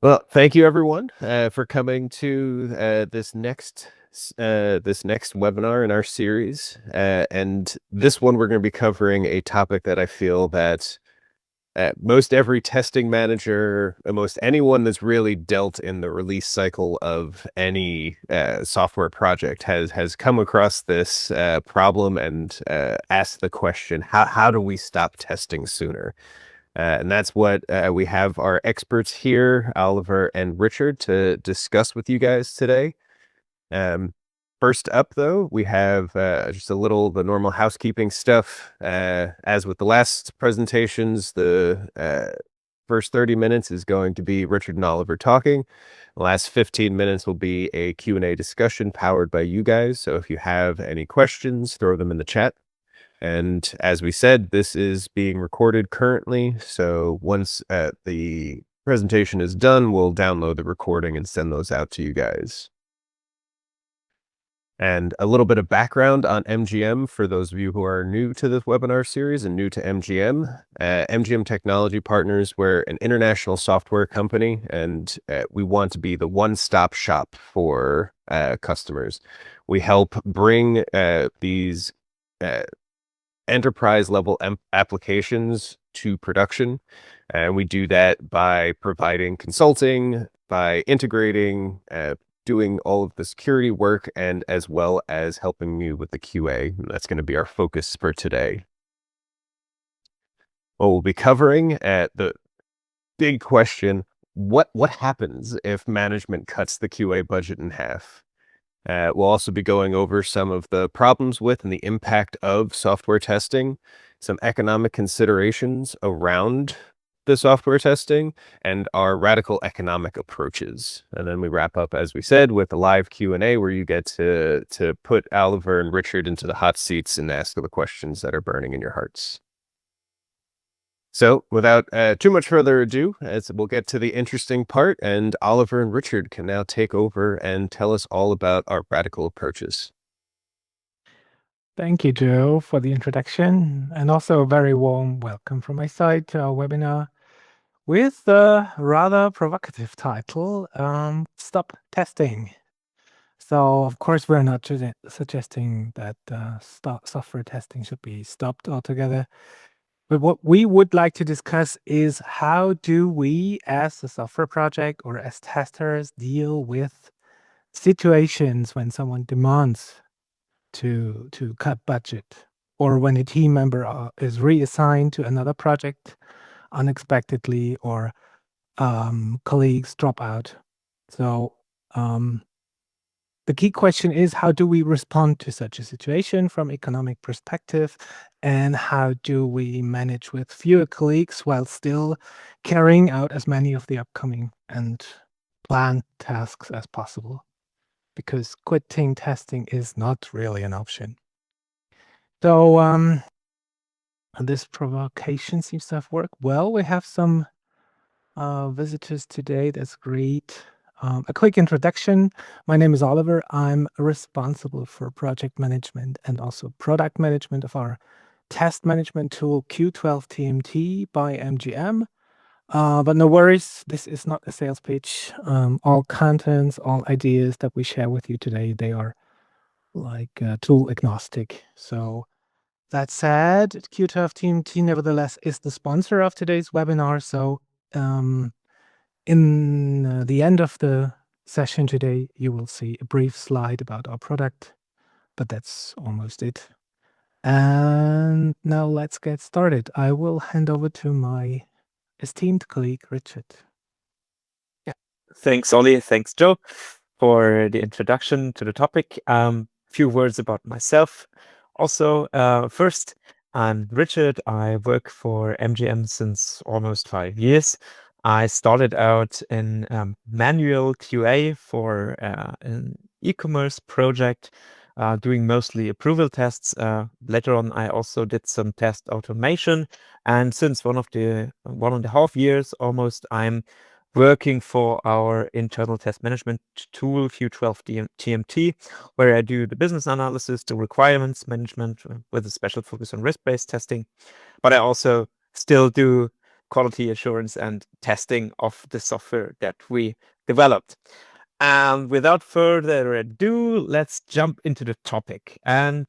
Well, thank you everyone for coming to this next webinar in our series. And this one we're going to be covering a topic that I feel that most every testing manager, most anyone that's really dealt in the release cycle of any software project has come across this problem and asked the question, how do we stop testing sooner? And that's what we have our experts here, Oliver and Richard, to discuss with you guys today. Um, First up, though, we have just the normal housekeeping stuff. As with the last presentations, the first 30 minutes is going to be Richard and Oliver talking. The last 15 minutes will be a Q&A discussion powered by you guys. So if you have any questions, throw them in the chat. And as we said, this is being recorded currently. So once the presentation is done, we'll download the recording and send those out to you guys. And a little bit of background on MGM for those of you who are new to this webinar series and new to MGM. MGM Technology Partners, we're an international software company, and we want to be the one-stop shop for customers. We help bring these enterprise level applications to production. And we do that by providing consulting, by integrating, doing all of the security work, and as well as helping you with the QA. And that's going to be our focus for today. What we'll be covering at the big question, what happens if management cuts the QA budget in half? We'll also be going over some of the problems with and the impact of software testing, some economic considerations around the software testing, and our radical economic approaches. And then we wrap up, as we said, with a live Q&A where you get to put Oliver and Richard into the hot seats and ask the questions that are burning in your hearts. So without too much further ado, we'll get to the interesting part, and Oliver and Richard can now take over and tell us all about our radical approaches. Thank you, Joe, for the introduction, and also a very warm welcome from my side to our webinar with the rather provocative title, Stop Testing. So, of course, we're not suggesting that software testing should be stopped altogether. But what we would like to discuss is how do we, as a software project or as testers, deal with situations when someone demands to cut budget, or when a team member is reassigned to another project unexpectedly, or colleagues drop out. So the key question is, how do we respond to such a situation from economic perspective, and how do we manage with fewer colleagues while still carrying out as many of the upcoming and planned tasks as possible? Because quitting testing is not really an option. So this provocation seems to have worked well. We have some visitors today. That's great. A quick introduction. My name is Oliver. I'm responsible for project management and also product management of our test management tool Q12-TMT by MGM. But no worries, this is not a sales pitch. All contents, all ideas that we share with you today, they are like tool agnostic. So that said, Q12-TMT nevertheless is the sponsor of today's webinar. So in the end of the session today, you will see a brief slide about our product, but that's almost it. And now let's get started. I will hand over to my esteemed colleague, Richard. Yeah, thanks, Ollie. Thanks, Joe, for the introduction to the topic. Few words about myself. Also, first, I'm Richard. I work for MGM since almost 5 years. I started out in manual QA for an e-commerce project, doing mostly approval tests. Later on, I also did some test automation. And since 1.5 years almost, I'm working for our internal test management tool, Q12-TMT, where I do the business analysis, the requirements management with a special focus on risk-based testing. But I also still do quality assurance and testing of the software that we developed. And without further ado, let's jump into the topic, and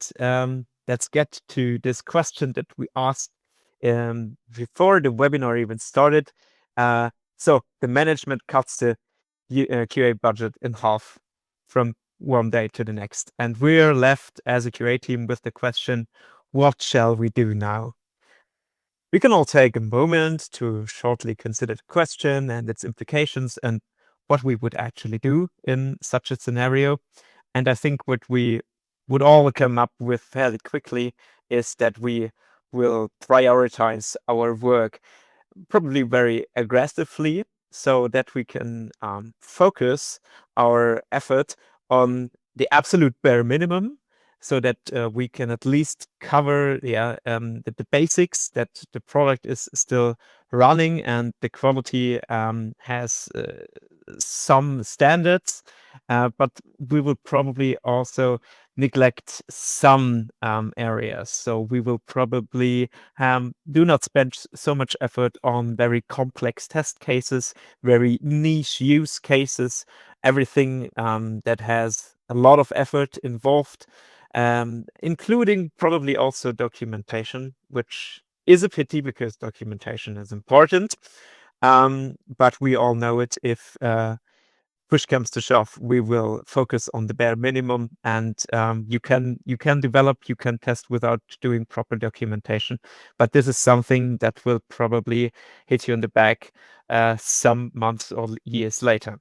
let's get to this question that we asked before the webinar even started. So the management cuts the QA budget in half from one day to the next, and we're left as a QA team with the question, what shall we do now? We can all take a moment to shortly consider the question and its implications and what we would actually do in such a scenario. And I think what we would all come up with fairly quickly is that we will prioritize our work probably very aggressively so that we can focus our effort on the absolute bare minimum so that we can at least cover the basics, that the product is still running and the quality has some standards, but we will probably also neglect some areas. So we will probably do not spend so much effort on very complex test cases, very niche use cases, everything that has a lot of effort involved, including probably also documentation, which is a pity because documentation is important. But we all know it. If push comes to shove, we will focus on the bare minimum, and you can develop, you can test without doing proper documentation. But this is something that will probably hit you in the back some months or years later.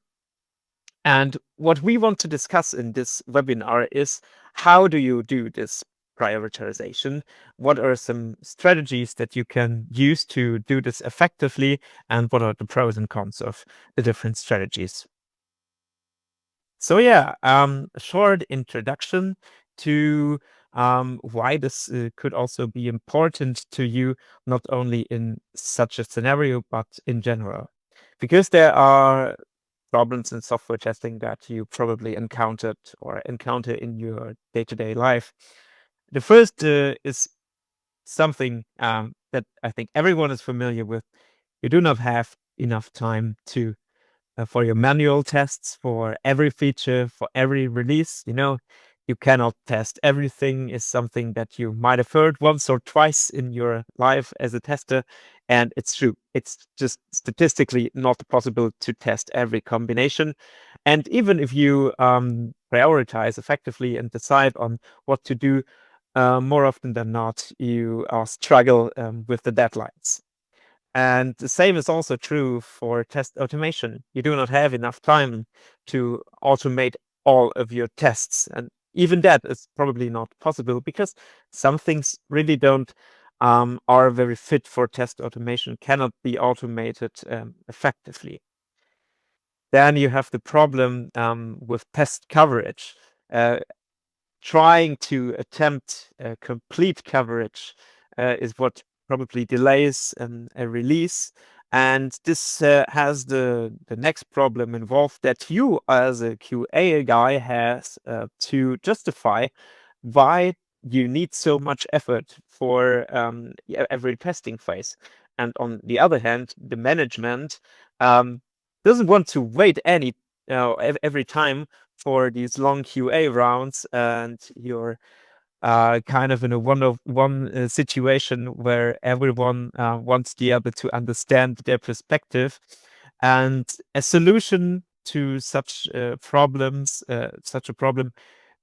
And what we want to discuss in this webinar is, how do you do this prioritization? What are some strategies that you can use to do this effectively? And what are the pros and cons of the different strategies? So yeah, a short introduction to why this could also be important to you, not only in such a scenario, but in general. Because there are problems in software testing that you probably encountered or encounter in your day-to-day life. The first is something that I think everyone is familiar with. You do not have enough time to for your manual tests for every feature, for every release. You cannot test everything is something that you might have heard once or twice in your life as a tester. And it's true. It's just statistically not possible to test every combination. And even if you prioritize effectively and decide on what to do, more often than not, you struggle with the deadlines. And the same is also true for test automation. You do not have enough time to automate all of your tests. And even that is probably not possible because some things really don't are very fit for test automation, cannot be automated effectively. Then you have the problem with test coverage. Trying to attempt complete coverage is what probably delays a release. And this has the next problem involved, that you as a QA guy has to justify why you need so much effort for every testing phase. And on the other hand, the management doesn't want to wait every time for these long QA rounds, and you're kind of in a one-of-one situation where everyone wants the other to understand their perspective. And a solution to such problems, such a problem,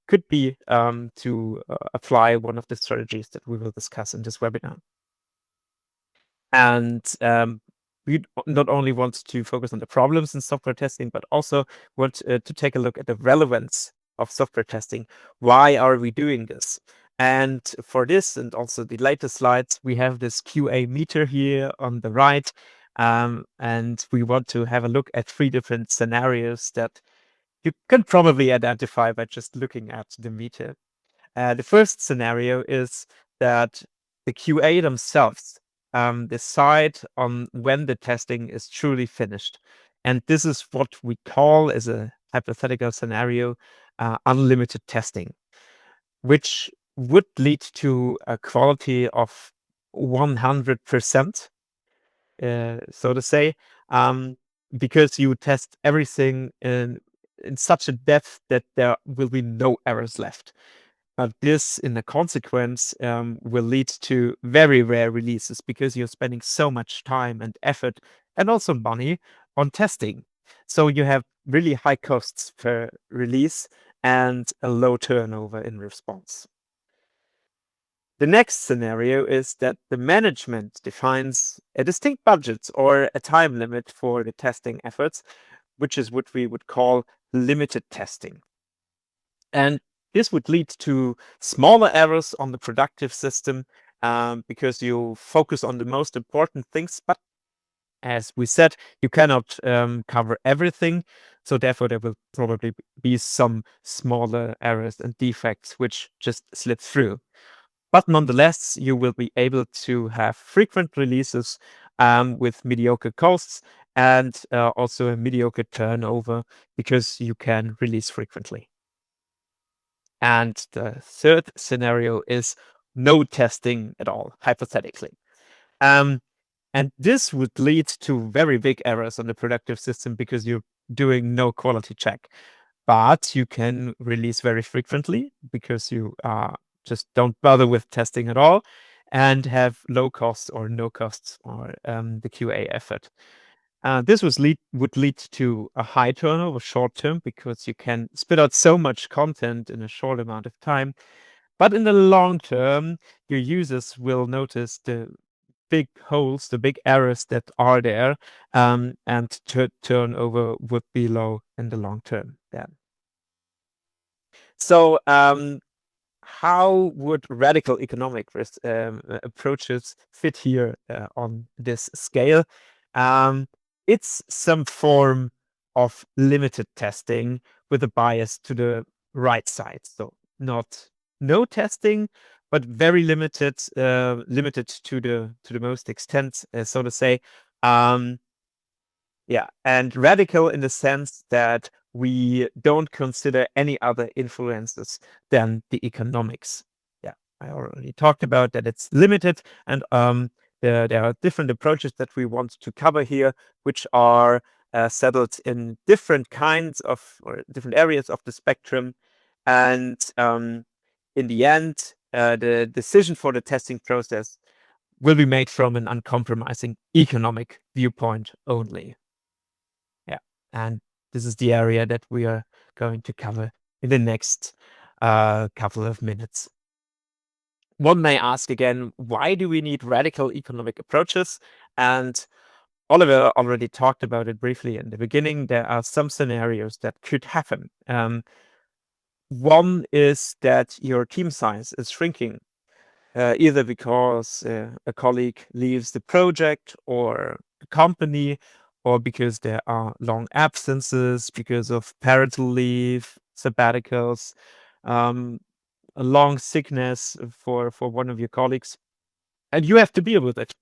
could be to apply one of the strategies that we will discuss in this webinar. And we not only want to focus on the problems in software testing, but also want to take a look at the relevance of software testing. Why are we doing this? And for this, and also the later slides, we have this QA meter here on the right. And we want to have a look at 3 different scenarios that you can probably identify by just looking at the meter. The first scenario is that the QA themselves decide on when the testing is truly finished. And this is what we call, as a hypothetical scenario, unlimited testing, which would lead to a quality of 100%. so to say, because you test everything in such a depth that there will be no errors left. But this, in the consequence, will lead to very rare releases because you're spending so much time and effort and also money on testing. So you have really high costs per release and a low turnover in response. The next scenario is that the management defines a distinct budget or a time limit for the testing efforts, which is what we would call limited testing. And this would lead to smaller errors on the productive system because you focus on the most important things. But as we said, you cannot cover everything. So therefore, there will probably be some smaller errors and defects which just slip through. But nonetheless, you will be able to have frequent releases with mediocre costs and also a mediocre turnover because you can release frequently. And the third scenario is no testing at all, hypothetically. And this would lead to very big errors on the productive system because you're doing no quality check. But you can release very frequently because you just don't bother with testing at all and have low costs or no costs for the QA effort. This would lead to a high turnover short term because you can spit out so much content in a short amount of time. But in the long term, your users will notice the big holes, the big errors that are there, and turnover would be low in the long term then. So, how would radical economic approaches fit here on this scale? It's some form of limited testing with a bias to the right side. So not no testing, but very limited, limited to the most extent, so to say. Yeah, and radical in the sense that we don't consider any other influences than the economics. Yeah, I already talked about that it's limited, and there are different approaches that we want to cover here, which are settled in different kinds of or different areas of the spectrum. And in the end, the decision for the testing process will be made from an uncompromising economic viewpoint only. Yeah, and this is the area that we are going to cover in the next couple of minutes. One may ask again, why do we need radical economic approaches? And Oliver already talked about it briefly in the beginning. There are some scenarios that could happen. One is that your team size is shrinking, either because a colleague leaves the project or the company, or because there are long absences because of parental leave, sabbaticals, a long sickness for one of your colleagues, and you have to deal with it.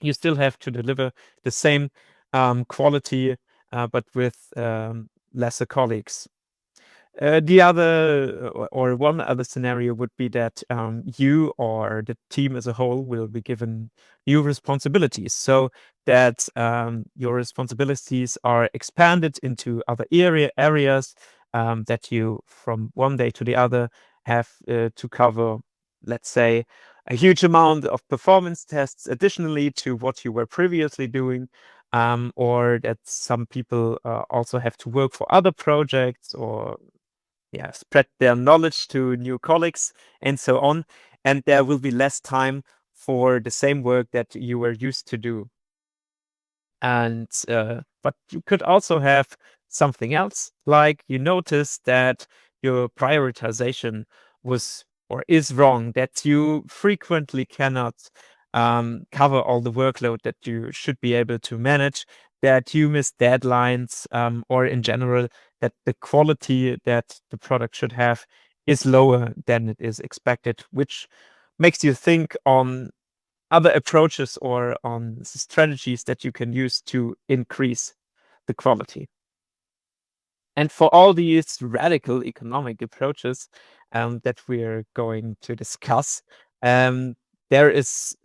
You still have to deliver the same quality, but with lesser colleagues. The other or one other scenario would be that you or the team as a whole will be given new responsibilities, so that your responsibilities are expanded into other areas that you from one day to the other have to cover, let's say, a huge amount of performance tests additionally to what you were previously doing, or that some people also have to work for other projects or spread their knowledge to new colleagues and so on. And there will be less time for the same work that you were used to do. And but you could also have something else, like you notice that your prioritization was or is wrong, that you frequently cannot cover all the workload that you should be able to manage, that you miss deadlines, or in general, that the quality that the product should have is lower than it is expected, which makes you think on other approaches or on strategies that you can use to increase the quality. And for all these radical economic approaches that we're going to discuss, there is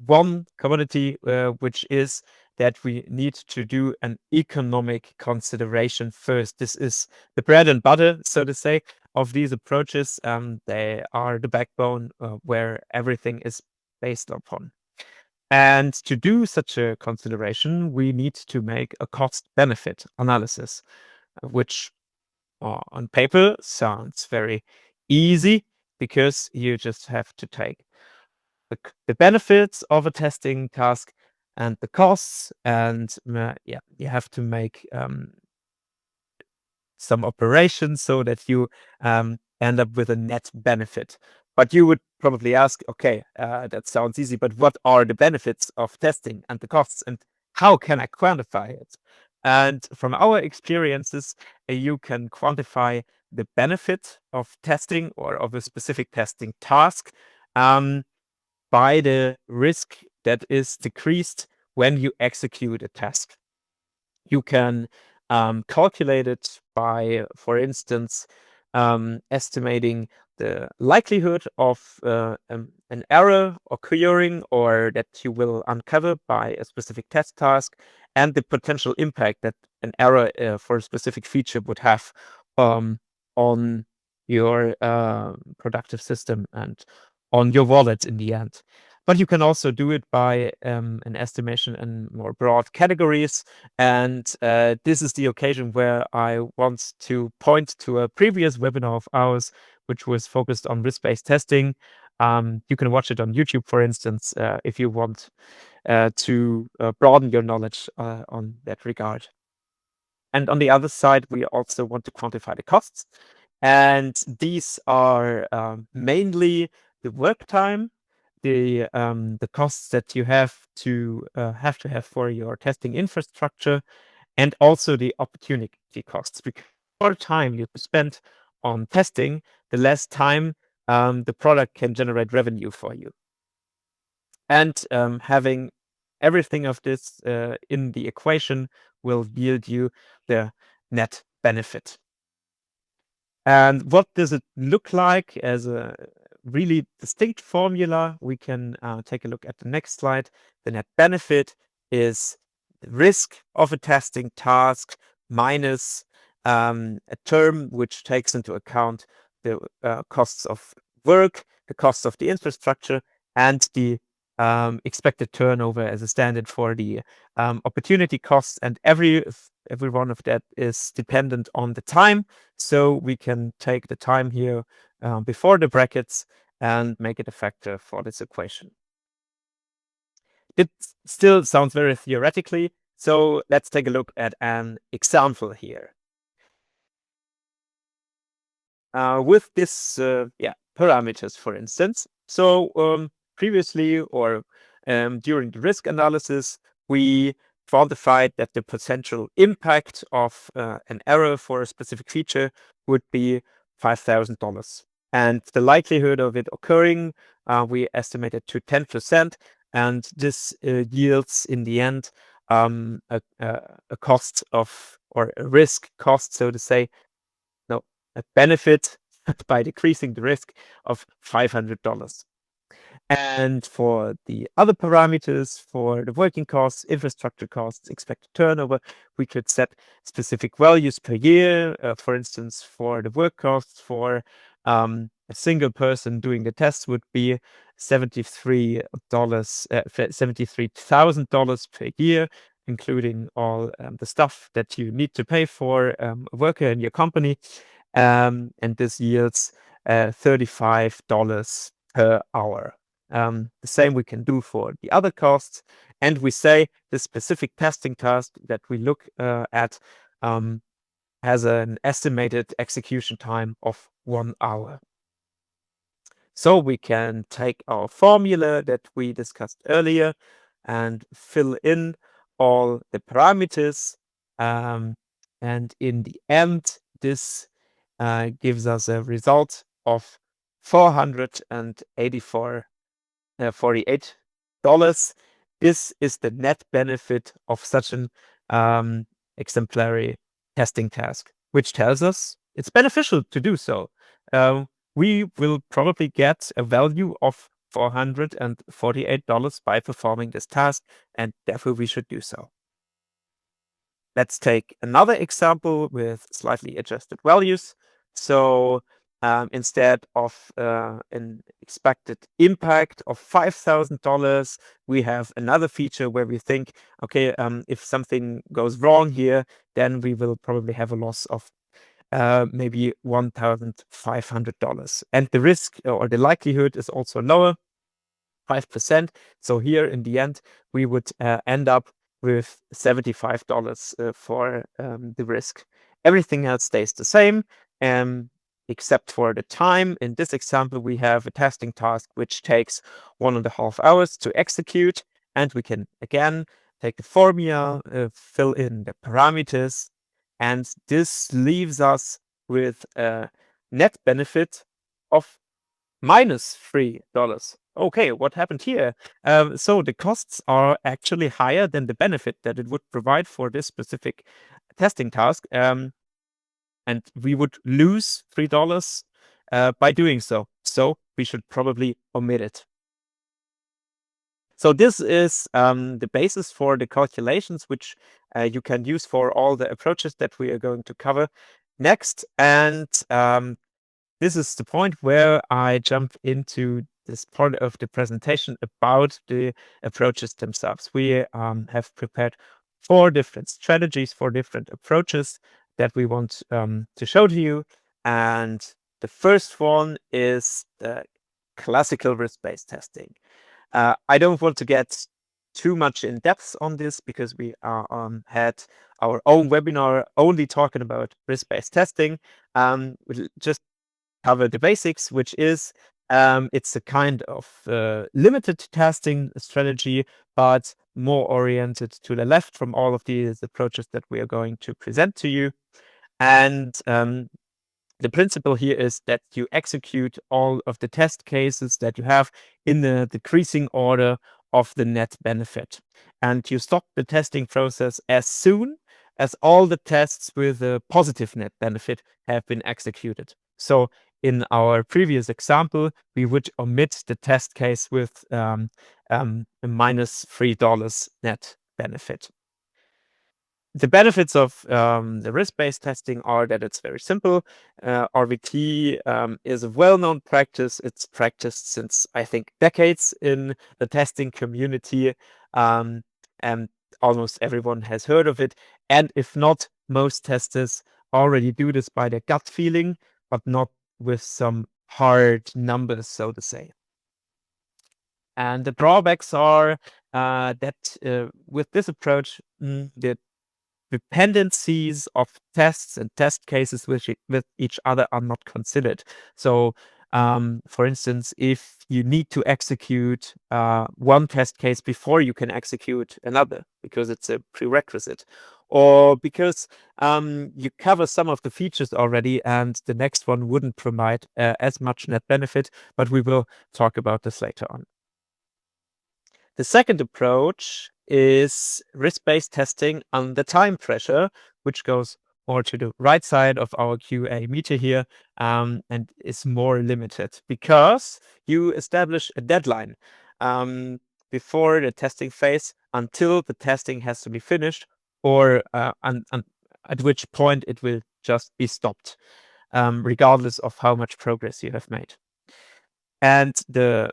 one commodity, which is that we need to do an economic consideration first. This is the bread and butter, so to say, of these approaches. They are the backbone where everything is based upon. And to do such a consideration, we need to make a cost-benefit analysis, which on paper sounds very easy because you just have to take the benefits of a testing task and the costs, and yeah, you have to make some operations so that you end up with a net benefit. But you would probably ask, okay, that sounds easy, but what are the benefits of testing and the costs, and how can I quantify it? And from our experiences, you can quantify the benefit of testing or of a specific testing task by the risk that is decreased when you execute a task. You can calculate it by, for instance, estimating the likelihood of an error occurring or that you will uncover by a specific test task, and the potential impact that an error for a specific feature would have on your productive system and on your wallet in the end. But you can also do it by an estimation in more broad categories. And this is the occasion where I want to point to a previous webinar of ours, which was focused on risk-based testing. You can watch it on YouTube, for instance, if you want to broaden your knowledge on that regard. And on the other side, we also want to quantify the costs. And these are mainly the work time, the costs that you have to have for your testing infrastructure, and also the opportunity costs. Because the more time you spend on testing, the less time the product can generate revenue for you. And having everything of this in the equation will yield you the net benefit. And what does it look like as a really distinct formula? We can take a look at the next slide. The net benefit is the risk of a testing task minus a term which takes into account the costs of work, the costs of the infrastructure, and the expected turnover as a standard for the opportunity costs. And every one of that is dependent on the time. So we can take the time here before the brackets and make it a factor for this equation. It still sounds very theoretically, so let's take a look at an example here. With this, parameters, for instance. So previously or during the risk analysis, we quantified that the potential impact of an error for a specific feature would be $5,000. And the likelihood of it occurring, we estimated to 10%. And this yields in the end a cost of, or a risk cost, so to say, a benefit by decreasing the risk of $500. And for the other parameters, for the working costs, infrastructure costs, expected turnover, we could set specific values per year. For instance, for the work costs for a single person doing the test would be $73,000 per year, including all the stuff that you need to pay for a worker in your company. And this yields $35 per hour. The same we can do for the other costs. And we say the specific testing task that we look at has an estimated execution time of 1 hour. So we can take our formula that we discussed earlier and fill in all the parameters. And in the end, this gives us a result of $448. This is the net benefit of such an exemplary testing task, which tells us it's beneficial to do so. We will probably get a value of $448 by performing this task, and therefore we should do so. Let's take another example with slightly adjusted values. So instead of an expected impact of $5,000, we have another feature where we think, okay, if something goes wrong here, then we will probably have a loss of maybe $1,500. And the risk or the likelihood is also lower, 5%. So here in the end, we would end up with $75 for the risk. Everything else stays the same, except for the time. In this example, we have a testing task which takes 1.5 hours to execute, and we can again take the formula, fill in the parameters, and this leaves us with a net benefit of -$3. Okay, what happened here? So the costs are actually higher than the benefit that it would provide for this specific testing task. And we would lose $3 by doing so. So we should probably omit it. So this is the basis for the calculations, which you can use for all the approaches that we are going to cover next. And this is the point where I jump into this part of the presentation about the approaches themselves. We have prepared 4 different strategies, 4 different approaches that we want to show to you. And the first one is the classical risk-based testing. I don't want to get too much in depth on this because we had our own webinar only talking about risk-based testing. We'll just cover the basics, which is it's a kind of limited testing strategy, but more oriented to the left from all of these approaches that we are going to present to you. And the principle here is that you execute all of the test cases that you have in the decreasing order of the net benefit. And you stop the testing process as soon as all the tests with a positive net benefit have been executed. So in our previous example, we would omit the test case with a -$3 net benefit. The benefits of the risk-based testing are that it's very simple. RVT is a well-known practice. It's practiced since, I think, decades in the testing community, and almost everyone has heard of it. And if not, most testers already do this by their gut feeling, but not with some hard numbers, so to say. And the drawbacks are that with this approach, the dependencies of tests and test cases with each other are not considered. So, for instance, if you need to execute one test case before you can execute another, because it's a prerequisite, or because you cover some of the features already and the next one wouldn't provide as much net benefit, but we will talk about this later on. The second approach is risk-based testing under time pressure, which goes more to the right side of our QA meter here, and is more limited because you establish a deadline before the testing phase until the testing has to be finished, or at which point it will just be stopped, regardless of how much progress you have made. And the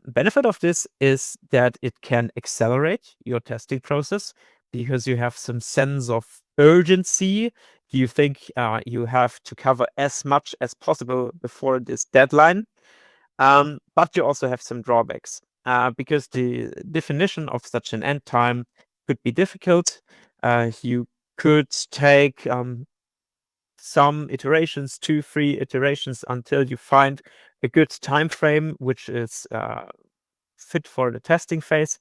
benefit of this is that it can accelerate your testing process because you have some sense of urgency. You think you have to cover as much as possible before this deadline. But you also have some drawbacks because the definition of such an end time could be difficult. You could take some iterations, 2, 3 iterations, until you find a good time frame which is fit for the testing phase.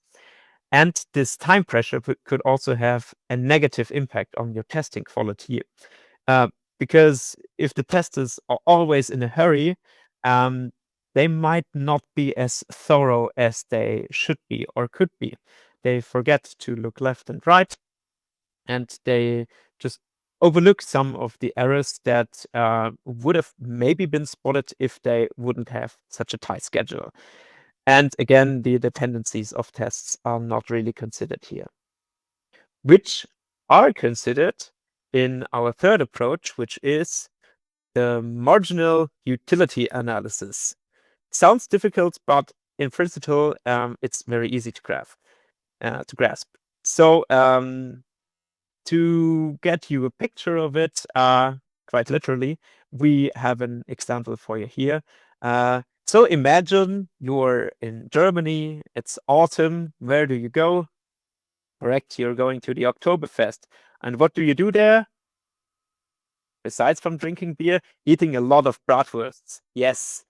And this time pressure could also have a negative impact on your testing quality. Because if the testers are always in a hurry, they might not be as thorough as they should be or could be. They forget to look left and right, and they just overlook some of the errors that would have maybe been spotted if they wouldn't have such a tight schedule. And again, the dependencies of tests are not really considered here, which are considered in our third approach, which is the marginal utility analysis. Sounds difficult, but in principle, it's very easy to grasp. So to get you a picture of it, quite literally, we have an example for you here. So imagine you're in Germany, it's autumn. Where do you go? Correct, you're going to the Oktoberfest. And what do you do there? Besides from drinking beer, eating a lot of bratwursts. Yes.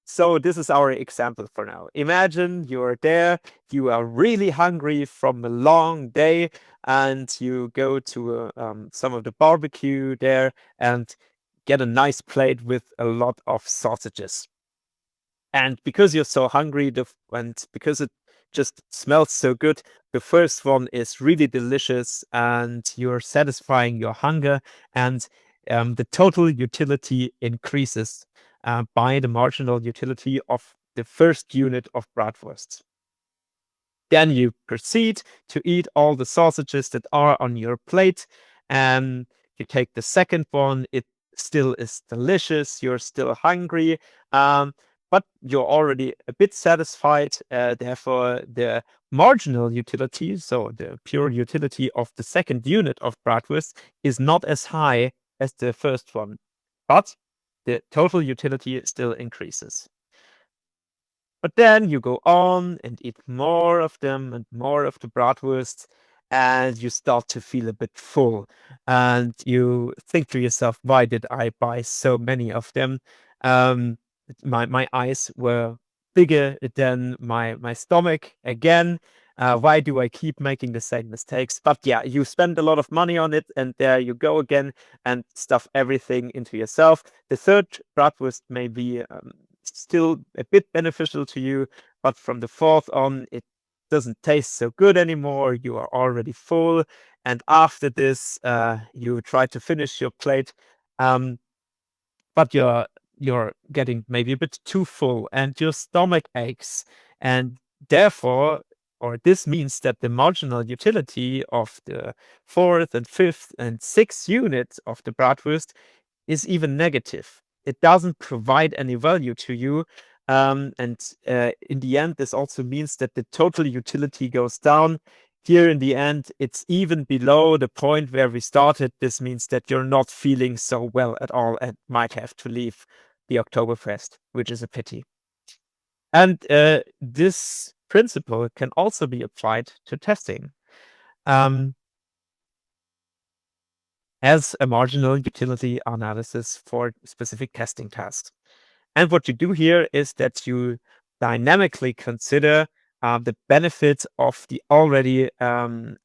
So this is our example for now. Imagine you're there, you are really hungry from a long day, and you go to some of the barbecue there and get a nice plate with a lot of sausages. And because you're so hungry, and because it just smells so good, the first one is really delicious, and you're satisfying your hunger, and the total utility increases by the marginal utility of the first unit of bratwurst. Then you proceed to eat all the sausages that are on your plate, and you take the second one. It still is delicious. You're still hungry, but you're already a bit satisfied. Therefore, the marginal utility, so the pure utility of the second unit of bratwurst, is not as high as the first one, but the total utility still increases. But then you go on and eat more of them and more of the bratwurst, and you start to feel a bit full. And you think to yourself, why did I buy so many of them? Um, my eyes were bigger than my stomach again. Why do I keep making the same mistakes? But yeah, you spend a lot of money on it, and there you go again and stuff everything into yourself. The third bratwurst may be still a bit beneficial to you, but from the fourth on, it doesn't taste so good anymore. You are already full, and after this, you try to finish your plate, but you're getting maybe a bit too full, and your stomach aches, and therefore, or this means that the marginal utility of the fourth and fifth and sixth units of the bratwurst is even negative. It doesn't provide any value to you. And in the end, this also means that the total utility goes down. Here in the end, it's even below the point where we started. This means that you're not feeling so well at all and might have to leave the Oktoberfest, which is a pity. And this principle can also be applied to testing. As a marginal utility analysis for specific testing tasks. And what you do here is that you dynamically consider the benefits of the already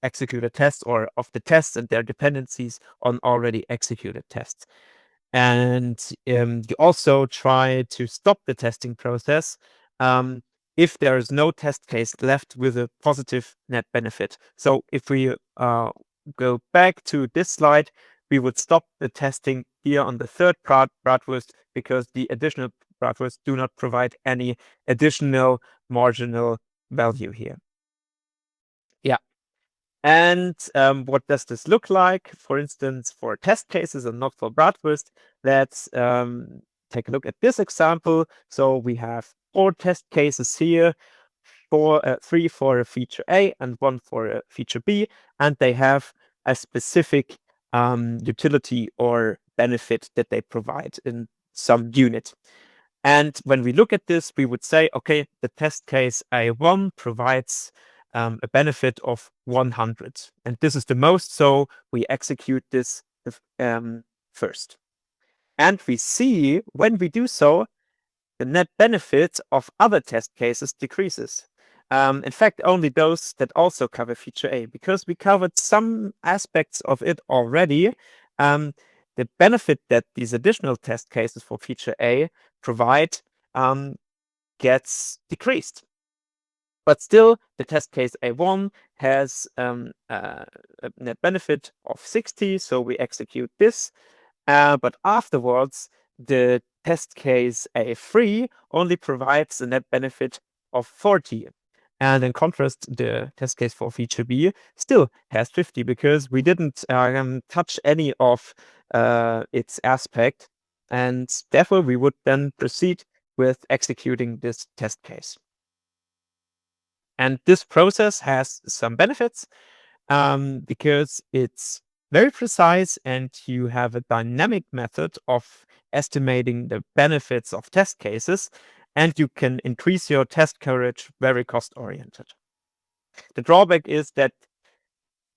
executed tests, or of the tests and their dependencies on already executed tests. And you also try to stop the testing process if there is no test case left with a positive net benefit. So if we go back to this slide, we would stop the testing here on the third bratwurst, because the additional bratwurst do not provide any additional marginal value here. Yeah. And what does this look like? For instance, for test cases and not for bratwurst, let's take a look at this example. So we have 4 test cases here, 3 for a feature A and 1 for a feature B, and they have a specific utility or benefit that they provide in some unit. And when we look at this, we would say, okay, the test case A1 provides a benefit of 100. And this is the most, so we execute this first. And we see, when we do so, the net benefit of other test cases decreases. In fact, only those that also cover feature A, because we covered some aspects of it already. The benefit that these additional test cases for feature A provide gets decreased. But still, the test case A1 has a net benefit of 60, so we execute this. But afterwards, the test case A3 only provides a net benefit of 40. And in contrast, the test case for feature B still has 50 because we didn't touch any of its aspect. And therefore, we would then proceed with executing this test case. And this process has some benefits because it's very precise and you have a dynamic method of estimating the benefits of test cases, and you can increase your test coverage very cost-oriented. The drawback is that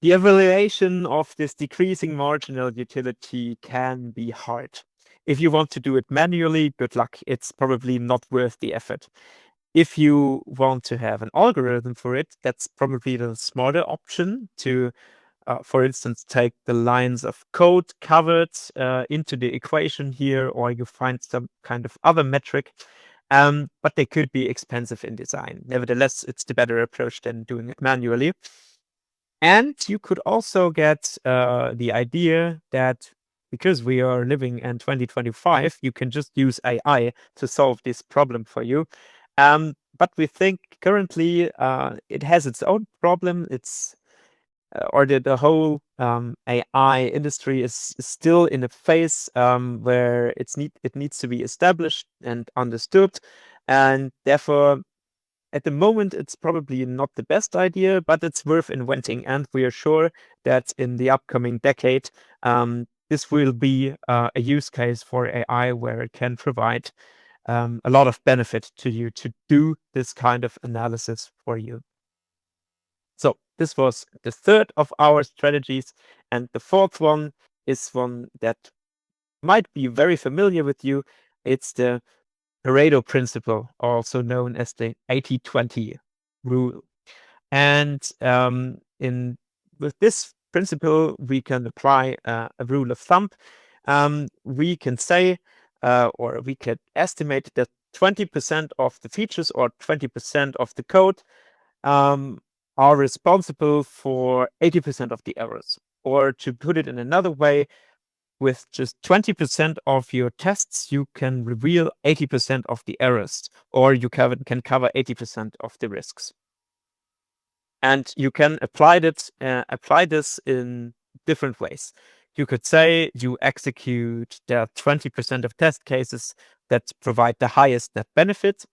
the evaluation of this decreasing marginal utility can be hard. If you want to do it manually, good luck. It's probably not worth the effort. If you want to have an algorithm for it, that's probably the smarter option to, for instance, take the lines of code covered into the equation here, or you find some kind of other metric. But they could be expensive in design. Nevertheless, it's the better approach than doing it manually. And you could also get the idea that because we are living in 2025, you can just use AI to solve this problem for you. But we think currently it has its own problem. It's or the whole AI industry is still in a phase where it needs to be established and understood, and therefore at the moment, it's probably not the best idea, but it's worth inventing. And we are sure that in the upcoming decade, this will be a use case for AI where it can provide a lot of benefit to you to do this kind of analysis for you. So this was the third of our strategies. And the fourth one is one that might be very familiar with you. It's the Pareto principle, also known as the 80-20 rule. And with this principle, we can apply a rule of thumb. We can say, or we can estimate that 20% of the features or 20% of the code are responsible for 80% of the errors. Or to put it in another way, with just 20% of your tests, you can reveal 80% of the errors, or you can cover 80% of the risks. And you can apply this in different ways. You could say you execute the 20% of test cases that provide the highest net benefit,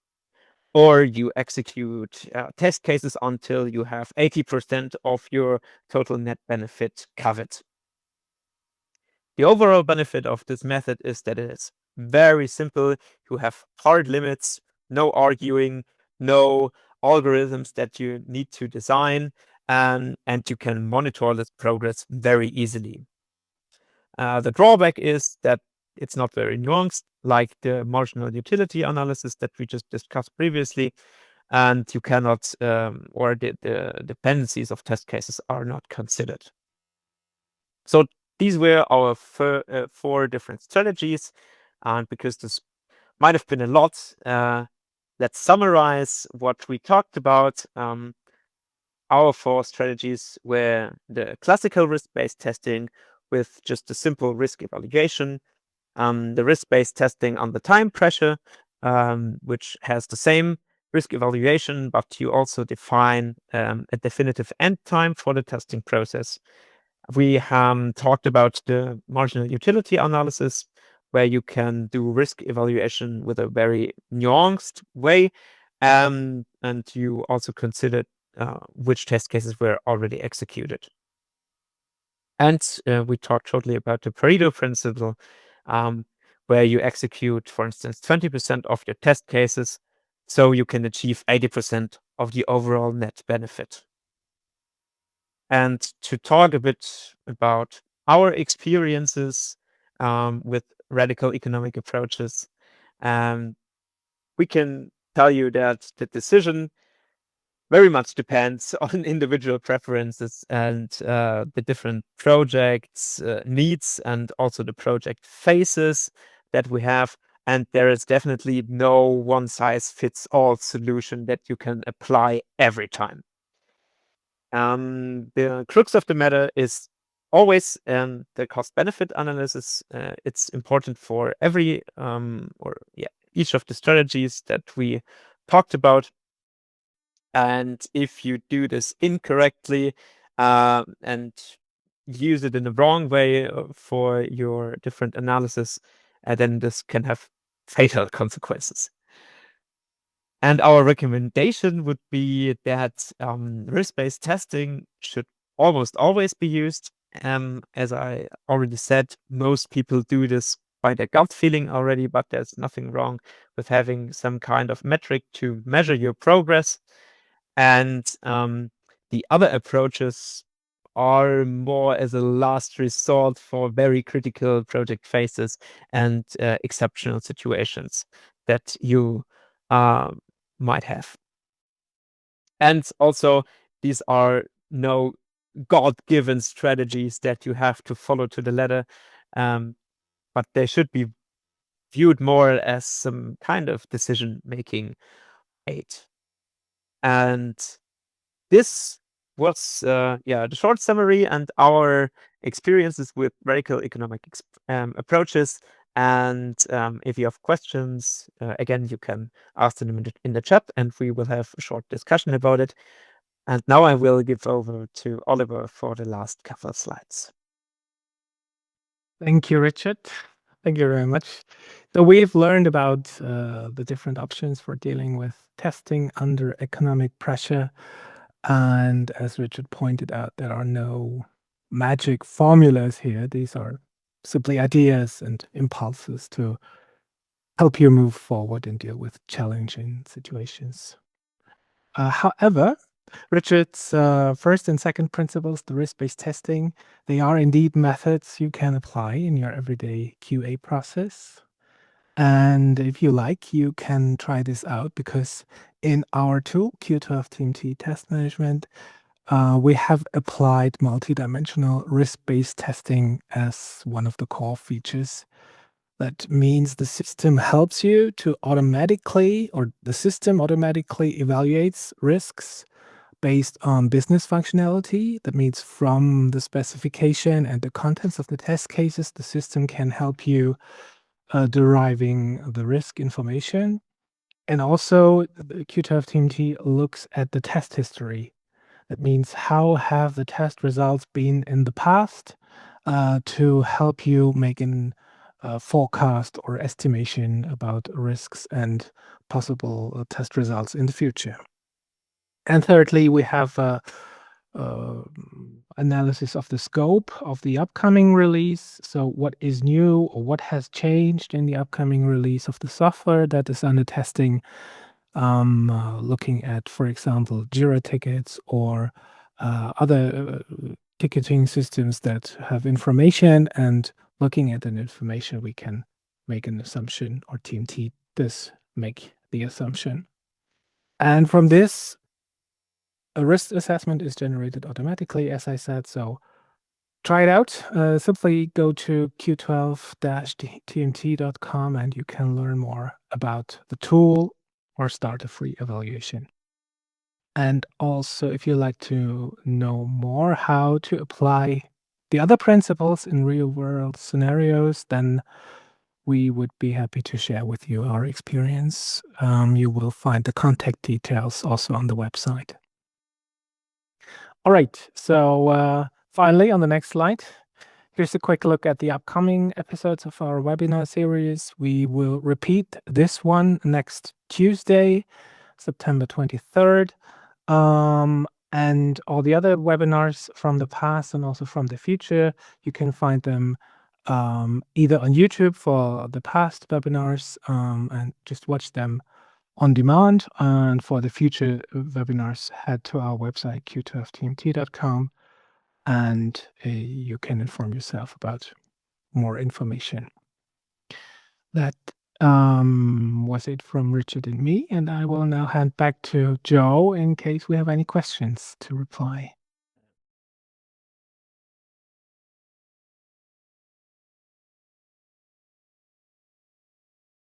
or you execute test cases until you have 80% of your total net benefit covered. The overall benefit of this method is that it is very simple. You have hard limits, no arguing, no algorithms that you need to design, and you can monitor this progress very easily. The drawback is that it's not very nuanced, like the marginal utility analysis that we just discussed previously, and you cannot, or the dependencies of test cases are not considered. So these were our four different strategies, and because this might have been a lot, let's summarize what we talked about. Our four strategies were the classical risk-based testing with just a simple risk evaluation, the risk-based testing under time pressure, which has the same risk evaluation, but you also define a definitive end time for the testing process. We talked about the marginal utility analysis, where you can do risk evaluation with a very nuanced way, and you also considered which test cases were already executed. And we talked shortly about the Pareto principle, where you execute, for instance, 20% of your test cases, so you can achieve 80% of the overall net benefit. And to talk a bit about our experiences with radical economic approaches, we can tell you that the decision very much depends on individual preferences and the different projects' needs, and also the project phases that we have. And there is definitely no one-size-fits-all solution that you can apply every time. The crux of the matter is always, the cost-benefit analysis, it's important for every each of the strategies that we talked about. And if you do this incorrectly and use it in the wrong way for your different analysis, then this can have fatal consequences. And our recommendation would be that risk-based testing should almost always be used. As I already said, most people do this by their gut feeling already, but there's nothing wrong with having some kind of metric to measure your progress. And the other approaches are more as a last resort for very critical project phases and exceptional situations that you might have. And also, these are no God-given strategies that you have to follow to the letter, but they should be viewed more as some kind of decision-making aid. And this was the short summary and our experiences with radical economic approaches. And if you have questions, again, you can ask them in the chat, and we will have a short discussion about it. And now I will give over to Oliver for the last couple of slides. Thank you, Richard. Thank you very much. So we've learned about the different options for dealing with testing under economic pressure. And as Richard pointed out, there are no magic formulas here. These are simply ideas and impulses to help you move forward and deal with challenging situations. However, Richard's first and second principles, the risk-based testing, they are indeed methods you can apply in your everyday QA process. And if you like, you can try this out, because in our tool, Q12-TMT Test Management, we have applied multidimensional risk-based testing as one of the core features. That means the system helps you to automatically, or the system automatically evaluates risks based on business functionality. That means from the specification and the contents of the test cases, the system can help you deriving the risk information. And also, the Q12-TMT looks at the test history. That means how have the test results been in the past to help you make an forecast or estimation about risks and possible test results in the future. And thirdly, we have analysis of the scope of the upcoming release. So what is new or what has changed in the upcoming release of the software that is under testing? Looking at, for example, Jira tickets or other ticketing systems that have information, and looking at that information, we can make an assumption, or TMT does make the assumption. And from this, a risk assessment is generated automatically, as I said. So try it out. Simply go to q12-tmt.com and you can learn more about the tool or start a free evaluation. And also, if you'd like to know more how to apply the other principles in real-world scenarios, then we would be happy to share with you our experience. You will find the contact details also on the website. All right, so finally, on the next slide, here's a quick look at the upcoming episodes of our webinar series. We will repeat this one next Tuesday, September 23rd. And all the other webinars from the past and also from the future, you can find them either on YouTube for the past webinars and just watch them on demand. And for the future webinars, head to our website, q12tmt.com, and you can inform yourself about more information. That was it from Richard and me, and I will now hand back to Joe in case we have any questions to reply.